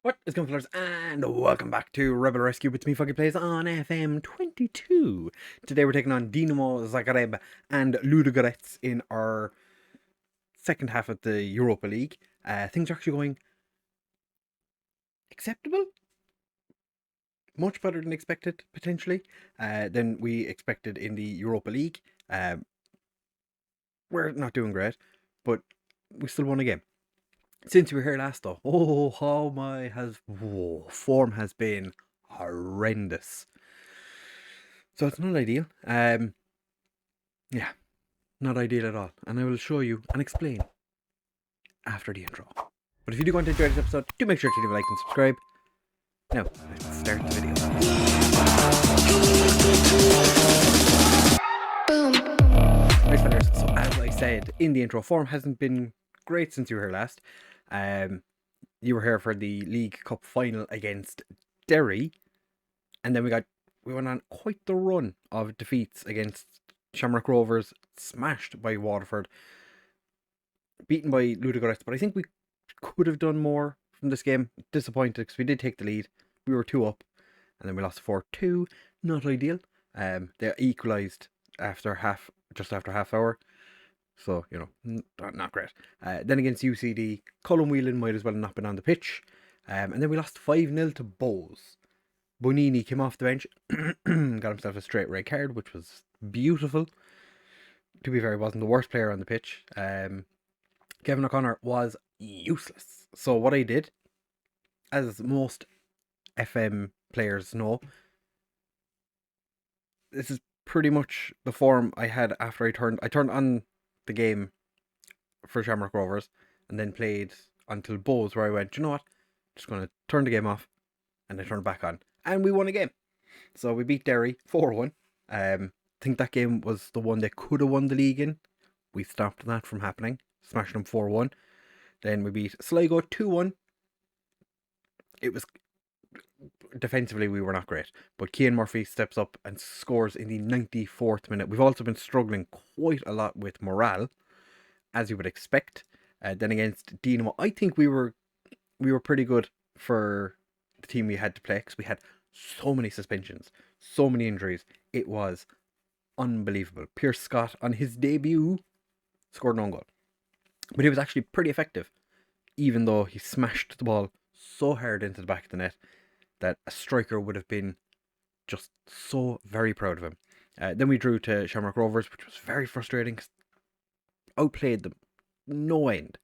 What is going on, fellas? And welcome back to Rebel Rescue with me, FoggyPlays on FM 22. Today we're taking on Dinamo Zagreb and Ludogorets in our second half of the Europa League. Things are actually going acceptable, much better than expected, potentially, than we expected in the Europa League. We're not doing great, but we still won a game. Since we were here last, though, form has been horrendous. So it's not ideal. Yeah, not ideal at all. And I will show you and explain after the intro. But if you do want to enjoy this episode, do make sure to leave a like and subscribe. Now, let's start the video. Right, fellas, so as I said in the intro, form hasn't been great since you were here last. You were here for the League Cup final against Derry, and then we went on quite the run of defeats against Shamrock Rovers, smashed by Waterford, beaten by Ludogorets, but I think we could have done more from this game. Disappointed because we did take the lead. We were 2 up, and then we lost 4-2. Not ideal. They equalised just after half hour. So, not great. Then against UCD, Colin Whelan might as well have not been on the pitch. And then we lost 5-0 to Bowes. Bonini came off the bench, got himself a straight red card, which was beautiful. To be fair, he wasn't the worst player on the pitch. Kevin O'Connor was useless. So what I did, as most FM players know, this is pretty much the form I had after I turned on the game for Shamrock Rovers and then played until Bowes, where I went, you know what, just going to turn the game off, and I turned it back on. And we won a game. So we beat Derry 4-1. I think that game was the one they could have won the league in. We stopped that from happening, smashing them 4-1. Then we beat Sligo 2-1. It was defensively we were not great, but Cian Murphy steps up and scores in the 94th minute. We've also been struggling quite a lot with morale, as you would expect. Then against Dinamo, I think we were pretty good for the team we had to play, because we had so many suspensions, so many injuries. It was unbelievable. Pierce Scott, on his debut, scored an own goal, but he was actually pretty effective, even though he smashed the ball so hard into the back of the net that a striker would have been just so very proud of him. Then we drew to Shamrock Rovers, which was very frustrating because outplayed them no end.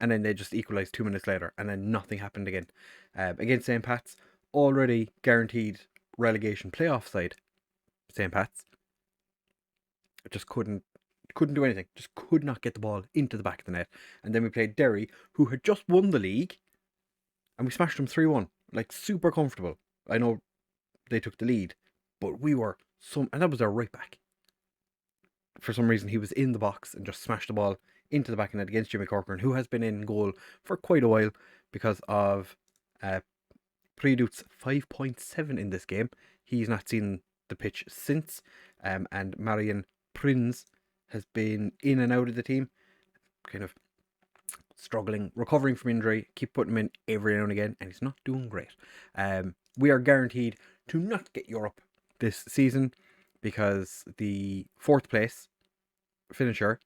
And then they just equalised 2 minutes later, and then nothing happened again. Against St. Pat's, already guaranteed relegation playoff side, St. Pat's, just couldn't do anything. Just could not get the ball into the back of the net. And then we played Derry, who had just won the league, and we smashed them 3-1. Like, super comfortable. I know they took the lead, but we were and that was our right back. For some reason, he was in the box and just smashed the ball into the back of the net against Jimmy Corcoran, who has been in goal for quite a while because of Predut's 5.7 in this game. He's not seen the pitch since, and Marian Prinz has been in and out of the team, kind of struggling, recovering from injury. Keep putting him in every now and again, and he's not doing great. We are guaranteed to not get Europe this season because the 4th place finisher,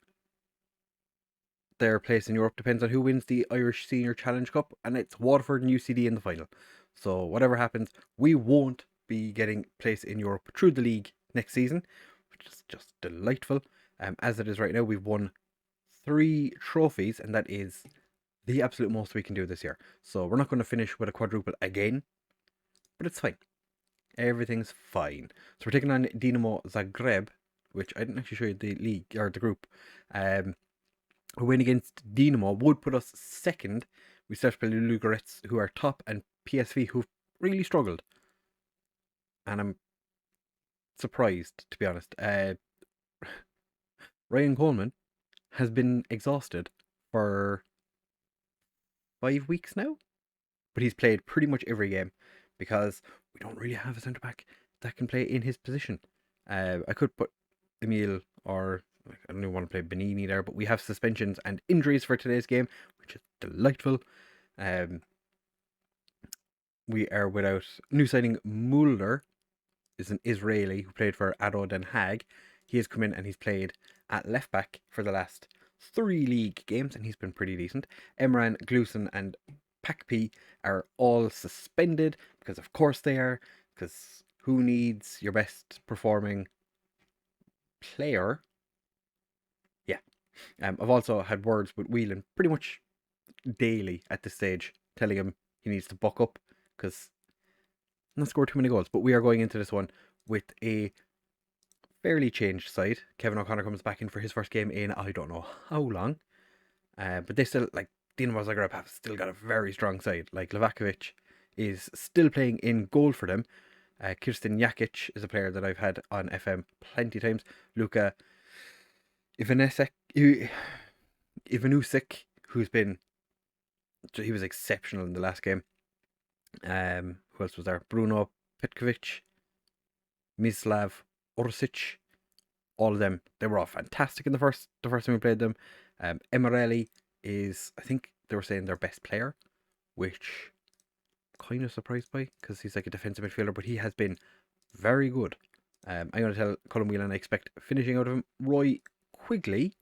their place in Europe depends on who wins the Irish Senior Challenge Cup, and it's Waterford and UCD in the final. So whatever happens, we won't be getting place in Europe through the league next season, which is just delightful. As it is right now, we've won 3 trophies, and that is the absolute most we can do this year. So we're not going to finish with a quadruple again, but it's fine. Everything's fine. So we're taking on Dinamo Zagreb, which I didn't actually show you the league or the group. A win against Dinamo would put us second. We still have to play Ludogorets, who are top, and PSV, who've really struggled. And I'm surprised, to be honest. Ryan Coleman has been exhausted for 5 weeks now, but he's played pretty much every game because we don't really have a centre back that can play in his position. I could put Emile, or I don't even want to play Benini there, but we have suspensions and injuries for today's game, which is delightful. we are without new signing Mulder, is an Israeli who played for Ado Den Haag. He has come in and he's played at left back for the last 3 league games and he's been pretty decent. Emran, Gluson and Pakpi are all suspended because of course they are, because who needs your best performing player? Yeah. I've also had words with Whelan pretty much daily at this stage, telling him he needs to buck up because not scored too many goals. But we are going into this one with a fairly changed side. Kevin O'Connor comes back in for his first game in I don't know how long. But they still, like, Dinamo Zagreb have still got a very strong side. Like, Livakovic is still playing in goal for them. Kirsten Jakic is a player that I've had on FM plenty of times. Luka Ivanusek, he was exceptional in the last game. Who else was there? Bruno Petkovic, Mislav Orsic, all of them. They were all fantastic in the first time we played them. Emirelli is, I think they were saying, their best player, which I'm kind of surprised by because he's like a defensive midfielder, but he has been very good. I'm going to tell Colin Whelan I expect finishing out of him. Roy Quigley,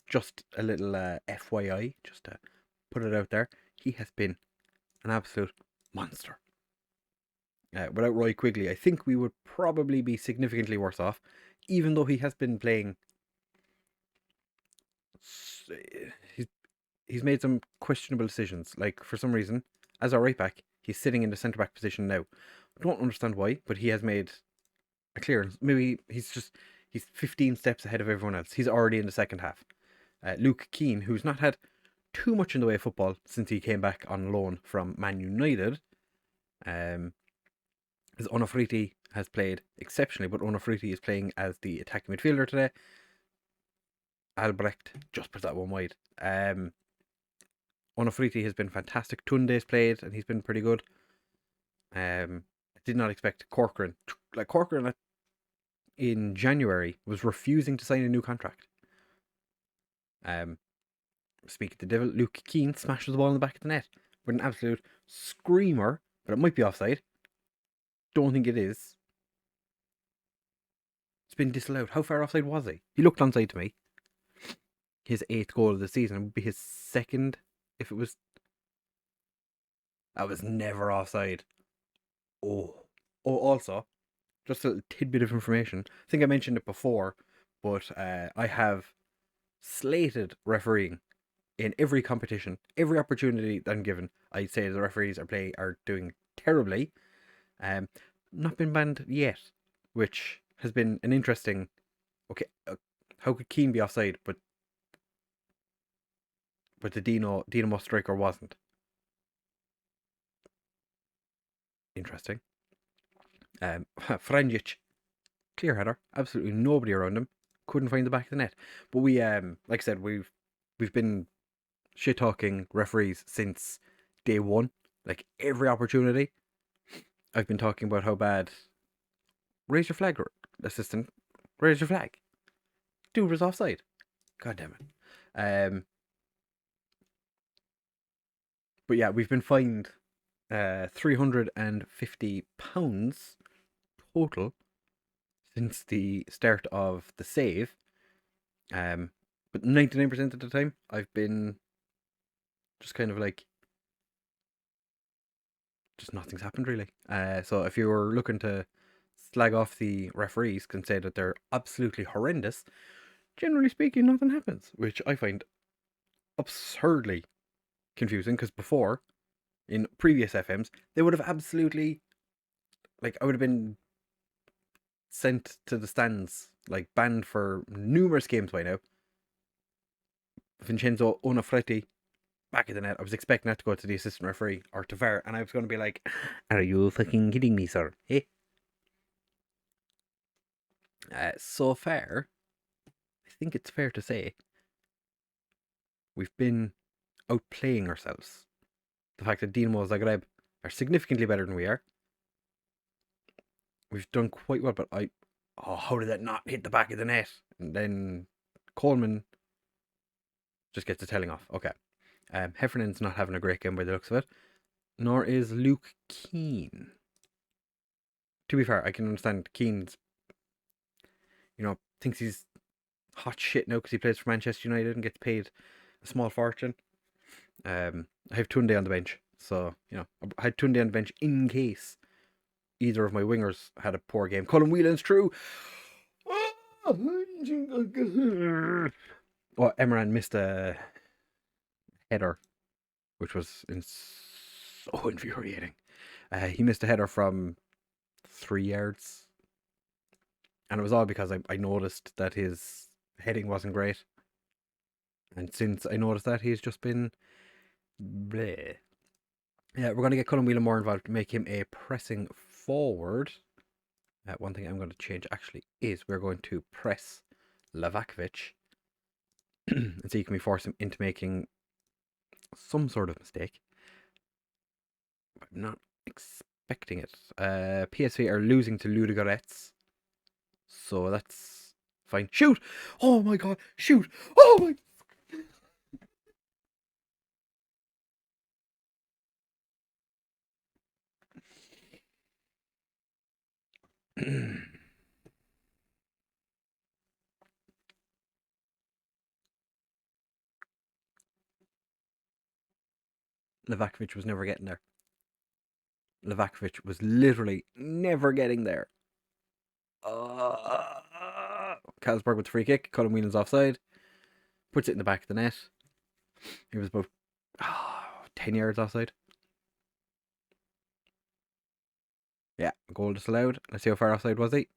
just a little FYI, just to put it out there, he has been an absolute monster. Without Roy Quigley, I think we would probably be significantly worse off, even though he has been playing. He's made some questionable decisions. Like, for some reason, as our right back, he's sitting in the centre back position now. I don't understand why, but he has made a clearance. Maybe he's 15 steps ahead of everyone else. He's already in the second half. Luke Keane, who's not had too much in the way of football since he came back on loan from Man United. As Onofriti has played exceptionally, but Onofriti is playing as the attacking midfielder today. Albrecht just put that one wide. Onofriti has been fantastic. Tunde's played and he's been pretty good. I did not expect Corcoran. Like, Corcoran in January was refusing to sign a new contract. Speaking of the devil, Luke Keane smashes the ball in the back of the net with an absolute screamer, but it might be offside. Don't think it is. It's been disallowed. How far offside was he? He looked onside to me. His 8th goal of the season. It would be his 2nd if it was. That was never offside. Oh, also, just a little tidbit of information. I think I mentioned it before, but I have slated refereeing in every competition, every opportunity that I'm given. I'd say the referees are doing terribly. Not been banned yet, which has been an interesting. Okay, how could Keane be offside, but the Dinamo striker wasn't? Interesting. Franjic, clear header, absolutely nobody around him. Couldn't find the back of the net. But we, like I said, we've been shit talking referees since day one. Like, every opportunity, I've been talking about how bad. Raise your flag, assistant. Raise your flag. Dude was offside. God damn it. But yeah, we've been fined £350 total since the start of the save. But 99% of the time, I've been just kind of like, just nothing's happened really. So if you were looking to slag off the referees and say that they're absolutely horrendous, generally speaking, nothing happens, which I find absurdly confusing, because before, in previous FMs, they would have absolutely, like, I would have been sent to the stands, like, banned for numerous games by now. Vincenzo Onofreti back of the net, I was expecting that to go to the assistant referee or to VAR, and I was going to be like, are you fucking kidding me, sir? Eh? So far, I think it's fair to say we've been outplaying ourselves. The fact that Dinamo Zagreb are significantly better than we are. We've done quite well, but how did that not hit the back of the net? And then Coleman just gets a telling off. Okay. Heffernan's not having a great game by the looks of it. Nor is Luke Keane. To be fair, I can understand Keane's, thinks he's hot shit now because he plays for Manchester United and gets paid a small fortune. I have Tunde on the bench, so I had Tunde on the bench in case either of my wingers had a poor game. Colin Whelan's true. Oh, Emran missed a header, which was so infuriating. He missed a header from 3 yards, and it was all because I noticed that his heading wasn't great. And since I noticed that, he's just been bleh. Yeah, we're going to get Colin Whelan more involved to make him a pressing forward. One thing I'm going to change actually is we're going to press Lavakovic and see can we force him into making some sort of mistake. I'm not expecting it. PSV are losing to Ludogorets, so that's fine. Shoot! Oh my god! Shoot! Oh my! Lavakovic was never getting there. Lavakovic was literally never getting there. Carlsberg with the free kick. Colin Whelan's offside. Puts it in the back of the net. He was about 10 yards offside. Yeah, goal disallowed. Let's see how far offside was he.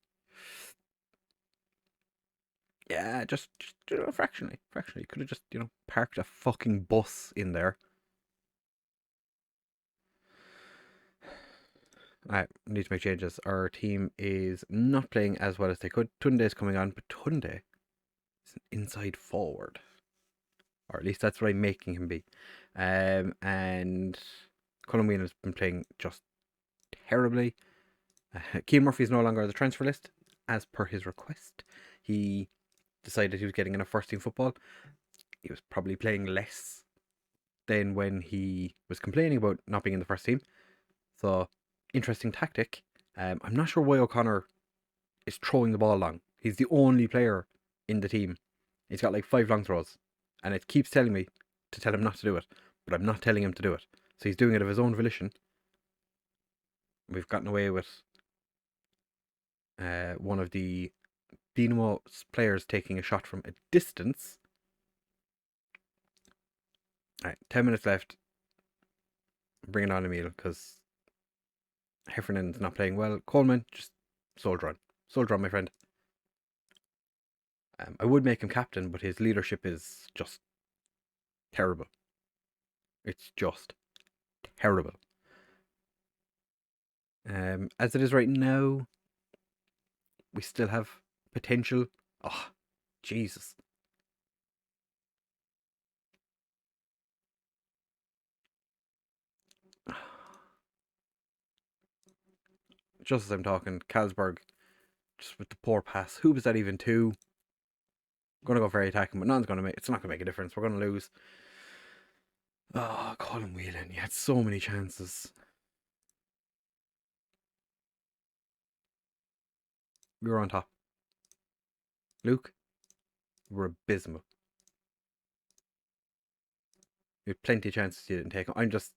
Yeah, just fractionally. Fractionally. Could have just, parked a fucking bus in there. Alright, need to make changes. Our team is not playing as well as they could. Tunde is coming on, but Tunde is an inside forward. Or at least that's what I'm making him be. And Colin Whelan has been playing just terribly. Keane Murphy is no longer on the transfer list, as per his request. He decided he was getting enough first team football. He was probably playing less than when he was complaining about not being in the first team. So, interesting tactic. I'm not sure why O'Connor is throwing the ball long. He's the only player in the team. He's got like 5 long throws. And it keeps telling me to tell him not to do it. But I'm not telling him to do it. So he's doing it of his own volition. We've gotten away with one of the Dinamo players taking a shot from a distance. Alright, 10 minutes left. Bring it on, Emil, because Heffernan's not playing well. Coleman, just soldier on. Soldier on, my friend. I would make him captain, but his leadership is just terrible. It's just terrible. As it is right now, we still have potential. Oh, Jesus. Just as I'm talking, Carlsberg, just with the poor pass. Who was that even to? Going to go very attacking, but it's not going to make a difference. We're going to lose. Oh, Colin Whelan, you had so many chances. We were on top. Luke, we were abysmal. You had plenty of chances you didn't take. I'm just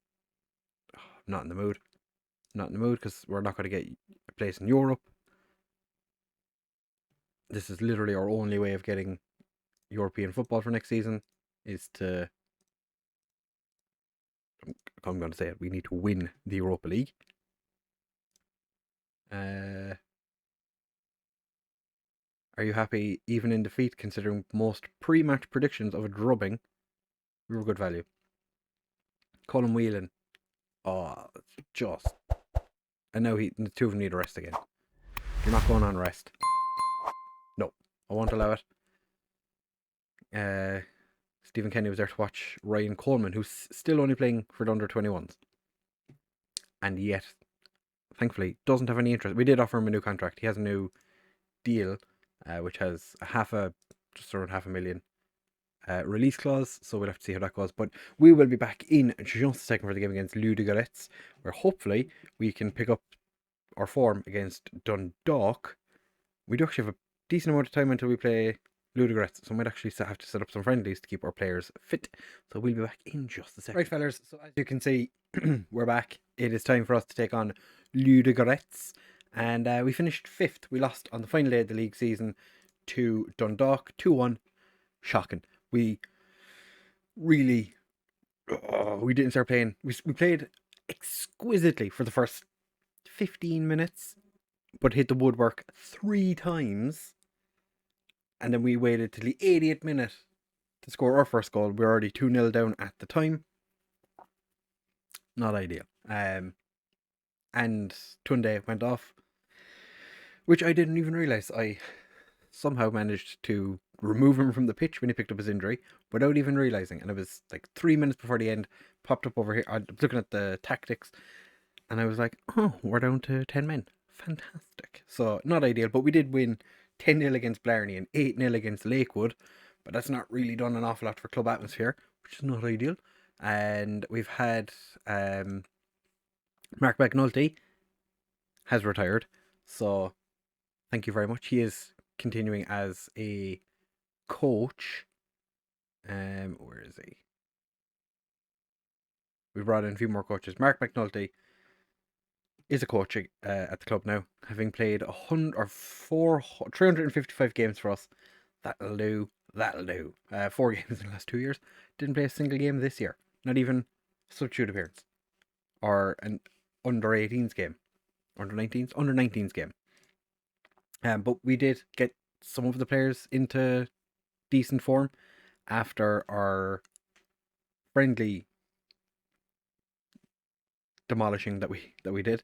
not in the mood. Not in the mood because we're not going to get a place in Europe. This is literally our only way of getting European football for next season is to, I'm going to say it, we need to win the Europa League. Are you happy even in defeat considering most pre-match predictions of a drubbing? We were good value. Colin Whelan. Oh, just. And now the two of them need a rest again. You're not going on rest. No, I won't allow it. Stephen Kenny was there to watch Ryan Coleman, who's still only playing for the under-21s. And yet, thankfully, doesn't have any interest. We did offer him a new contract. He has a new deal, which has just around $500,000 release clause, so we'll have to see how that goes. But we will be back in just a second for the game against Ludogorets, where hopefully we can pick up our form against Dundalk. We do actually have a decent amount of time until we play Ludogorets, so we might actually have to set up some friendlies to keep our players fit. So we'll be back in just a second. Right, fellas, so as you can see, we're back. It is time for us to take on Ludogorets, and we finished 5th. We lost on the final day of the league season to Dundalk, 2-1. Shocking. We really, we didn't start playing. We played exquisitely for the first 15 minutes, but hit the woodwork 3 times. And then we waited till the 80th minute to score our first goal. We were already 2-0 down at the time. Not ideal. And Tunde went off, which I didn't even realise. I somehow managed to remove him from the pitch when he picked up his injury without even realising. And it was like 3 minutes before the end, popped up over here. I was looking at the tactics and I was like, oh, we're down to 10 men. Fantastic. So, not ideal, but we did win 10-0 against Blarney and 8-0 against Lakewood. But that's not really done an awful lot for club atmosphere, which is not ideal. And we've had Mark McNulty has retired. So, thank you very much. He is continuing as a coach. Where is he? We brought in a few more coaches. Mark McNulty is a coach at the club now, having played 355 games for us. That'll do. 4 games in the last 2 years. Didn't play a single game this year. Not even a substitute appearance. Or an under 18s game. Under 19s? Under 19s game. But we did get some of the players into decent form after our friendly demolishing that we did.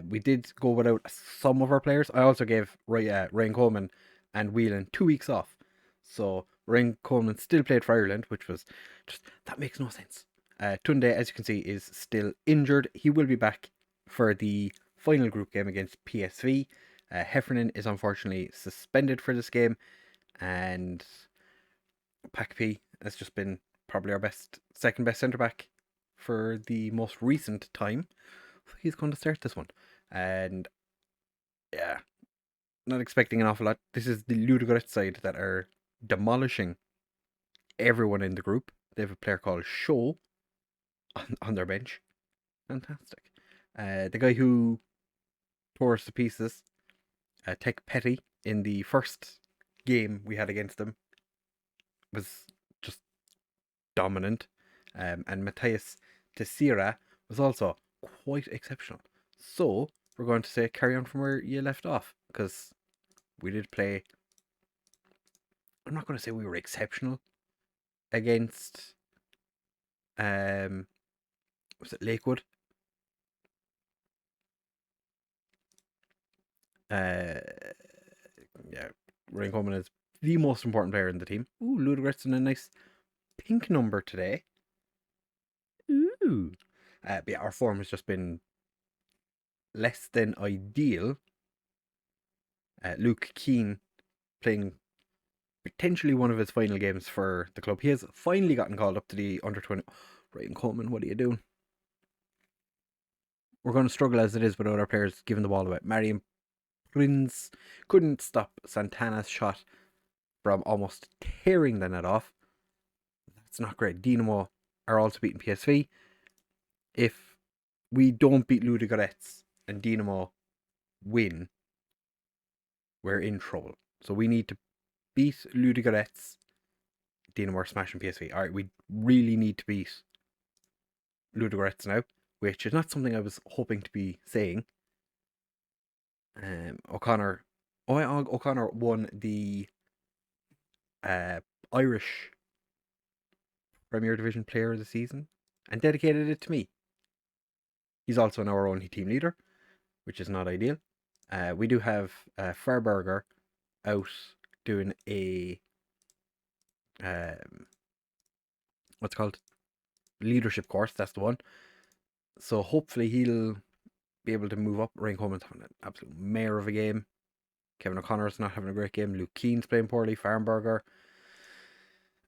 We did go without some of our players. I also gave Ryan Coleman and Whelan 2 weeks off. So Ryan Coleman still played for Ireland, which was just, that makes no sense. Tunde, as you can see, is still injured. He will be back for the final group game against PSV. Heffernan is unfortunately suspended for this game, and P has just been probably our second best centre back for the most recent time. So he's going to start this one, and yeah, not expecting an awful lot. This is the Ludogorets side that are demolishing everyone in the group. They have a player called Shaw on their bench. Fantastic. The guy who tore us to pieces, Tech Petty, in the first game we had against them, was just dominant. And Matthias Teixeira was also quite exceptional. So we're going to say carry on from where you left off, because we did play. I'm not going to say we were exceptional against was it Lakewood? Yeah, Ryan Coleman is the most important player in the team. Ooh, Ludogorets in a nice pink number today. Ooh. But yeah, our form has just been less than ideal. Luke Keane playing potentially one of his final games for the club. He has finally gotten called up to the under-20. Ryan Coleman, what are you doing? We're going to struggle as it is without our players giving the ball away. Marion Prince couldn't stop Santana's shot from almost tearing the net off. That's not great. Dinamo are also beating PSV. If we don't beat Ludogorets and Dinamo win, we're in trouble. So we need to beat Ludogorets. Dinamo are smashing PSV. Alright, we really need to beat Ludogorets now, which is not something I was hoping to be saying. O'Connor won the Irish Premier Division Player of the Season and dedicated it to me. He's also now our only team leader, which is not ideal. We do have Farberger out doing a what's it called? Leadership course. That's the one. So hopefully he'll be able to move up. Ryan Coleman's having an absolute mare of a game. Kevin O'Connor's not having a great game. Luke Keane's playing poorly. Farnberger.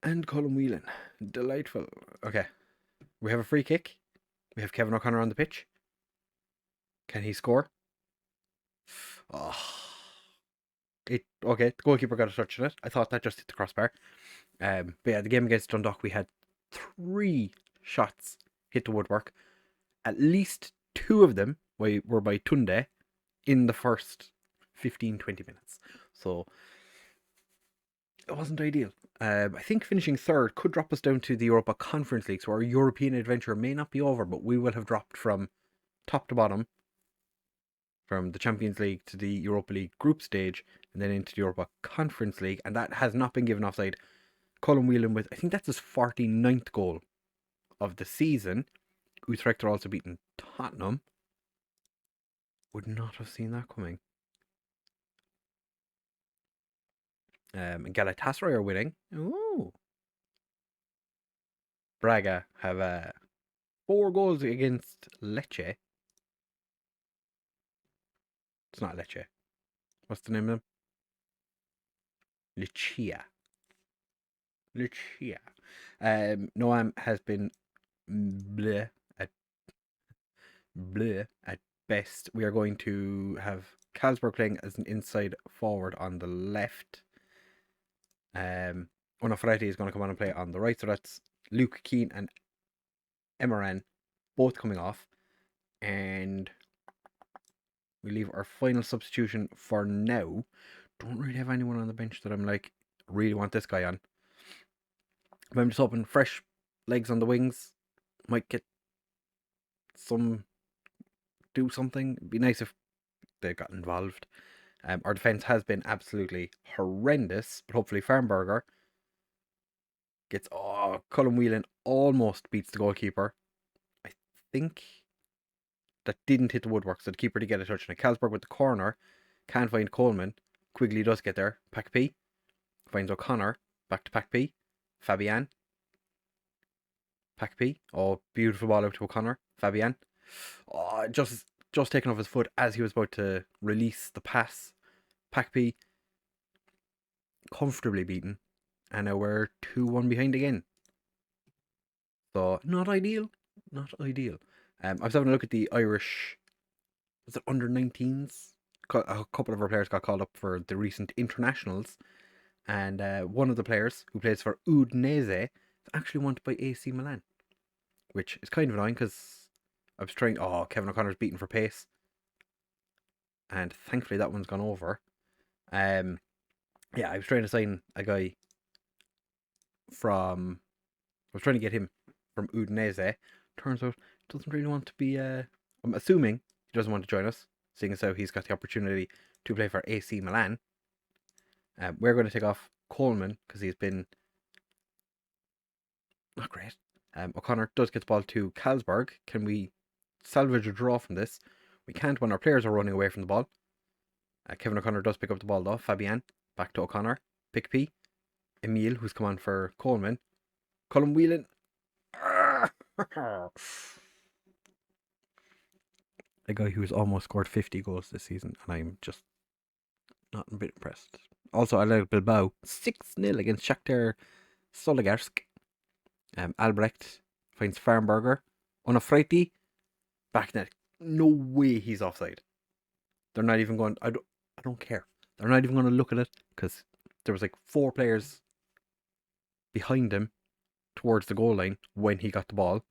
And Colin Whelan. Delightful. Okay. We have a free kick. We have Kevin O'Connor on the pitch. Can he score? Oh. Okay, the goalkeeper got a touch on it. I thought that just hit the crossbar. But yeah, the game against Dundalk, we had 3 shots hit the woodwork. At least 2 of them were by Tunde in the first 15-20 minutes. So it wasn't ideal. I think finishing third could drop us down to the Europa Conference League, so our European adventure may not be over, but we will have dropped from top to bottom, from the Champions League to the Europa League group stage, and then into the Europa Conference League, and that has not been given offside. Colin Whelan with, I think that's his 49th goal of the season. Utrecht are also beating Tottenham. Would not have seen that coming. And Galatasaray are winning. Ooh. Braga have 4 goals against Lecce. It's not Lecce. What's the name of them? Lucia. Noam has been bleh at best. We are going to have Carlsberg playing as an inside forward on the left. Onofrete is going to come on and play on the right. So that's Luke Keane and Emeran both coming off. And we leave our final substitution for now. Don't really have anyone on the bench that I'm like, really want this guy on. But I'm just hoping fresh legs on the wings might get do something. It'd be nice if they got involved. Our defence has been absolutely horrendous, but hopefully Farnberger gets... Oh, Colin Whelan almost beats the goalkeeper. I think that didn't hit the woodwork, so the keeper did get a touch on it. Carlsberg with the corner, can't find Coleman. Quigley does get there. Pack P finds O'Connor, back to Pack P. Fabian. Pack P. Oh, beautiful ball out to O'Connor. Fabian. Oh, just taken off his foot as he was about to release the pass. Pack P comfortably beaten, and now we're 2-1 behind again. So not ideal. I was having a look at the Irish, was it under 19s? A couple of our players got called up for the recent internationals, and one of the players who plays for Udinese is actually wanted by AC Milan, which is kind of annoying because I was trying... Oh, Kevin O'Connor's beaten for pace, and thankfully that one's gone over. Yeah, I was trying to sign a guy from... I was trying to get him from Udinese. Turns out he doesn't really want to be... I'm assuming he doesn't want to join us, seeing as how he's got the opportunity to play for AC Milan. We're going to take off Coleman because he's been not great. O'Connor does get the ball to Carlsberg. Can we salvage a draw from this? We can't when our players are running away from the ball. Kevin O'Connor does pick up the ball though. Fabian, back to O'Connor. Pick P. Emile, who's come on for Coleman. Colin Whelan. A guy who's almost scored 50 goals this season, and I'm just not a bit impressed. Also, I like Bilbao 6-0 against Shakhtar Soligarsk. Albrecht finds Farnberger. Onofrete, back net. No way he's offside. They're not even going... I don't care. They're not even going to look at it because there was like 4 players behind him towards the goal line when he got the ball.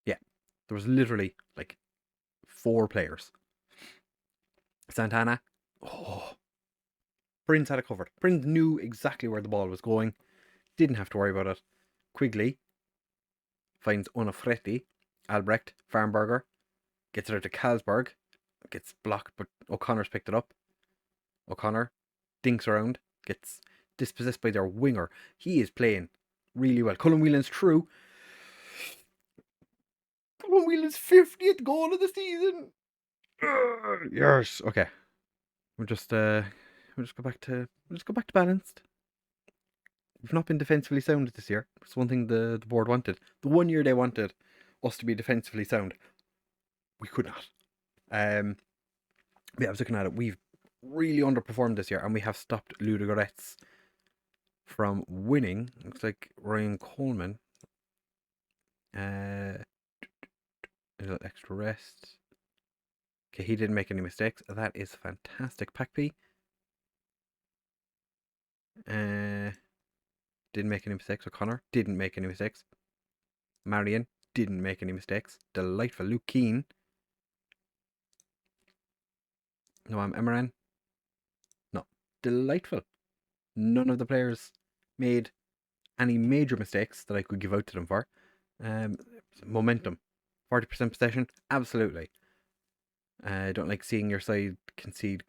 Yeah, there was literally like 4 players. Santana. Oh, Prince had it covered. Prince knew exactly where the ball was going. Didn't have to worry about it. Quigley finds Onofrete. Albrecht, Farnberger, gets it out to Carlsberg. Gets blocked, but O'Connor's picked it up. O'Connor dinks around. Gets dispossessed by their winger. He is playing really well. Colin Whelan's through. Colin Whelan's 50th goal of the season. Yes. Okay. We'll just go back to balanced. We've not been defensively sound this year. It's one thing the board wanted. The one year they wanted us to be defensively sound, we could not. Yeah, I was looking at it. We've really underperformed this year, and we have stopped Ludogorets from winning. Looks like Ryan Coleman. A little extra rest. Okay, he didn't make any mistakes. That is fantastic. Pack P. Didn't make any mistakes. O'Connor didn't make any mistakes. Marion didn't make any mistakes. Delightful. Luke Keane. No, I'm Emeran. No. Delightful. None of the players made any major mistakes that I could give out to them for. Momentum. 40% possession. Absolutely. I don't like seeing your side concede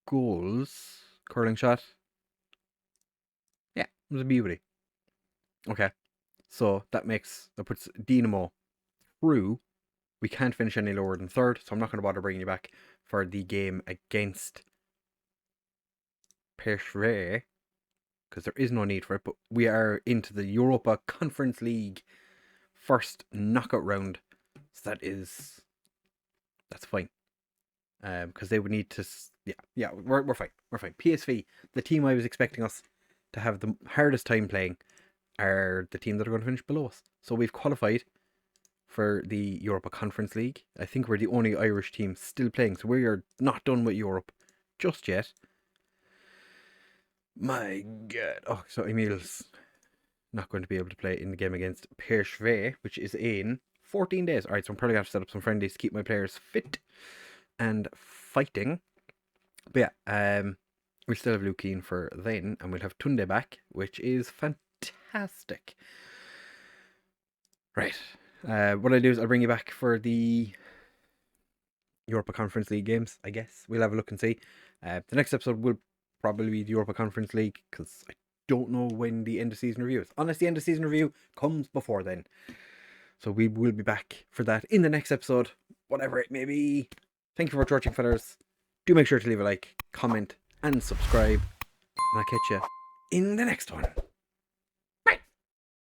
goals. Curling shot. Yeah, it was a beauty. Okay. So that puts Dynamo through. We can't finish any lower than third, so I'm not going to bother bringing you back for the game against PSV because there is no need for it. But we are into the Europa Conference League first knockout round, so that's fine. Because they would need to, we're fine. We're fine. PSV, the team I was expecting us to have the hardest time playing, are the team that are going to finish below us. So we've qualified for the Europa Conference League. I think we're the only Irish team still playing, so we are not done with Europe just yet. My God. Oh, so Emil's not going to be able to play in the game against PSV, which is in 14 days. Alright, so I'm probably going to have to set up some friendlies to keep my players fit and fighting. But yeah, we'll still have Luke Keane for then, and we'll have Tunde back, which is fantastic. Right. What I'll do is I'll bring you back for the Europa Conference League games, I guess. We'll have a look and see. The next episode will probably be the Europa Conference League, because I don't know when the end of season review is. Unless the end of season review comes before then. So we will be back for that in the next episode, whatever it may be. Thank you for watching, fellas. Do make sure to leave a like, comment, and subscribe. And I'll catch you in the next one.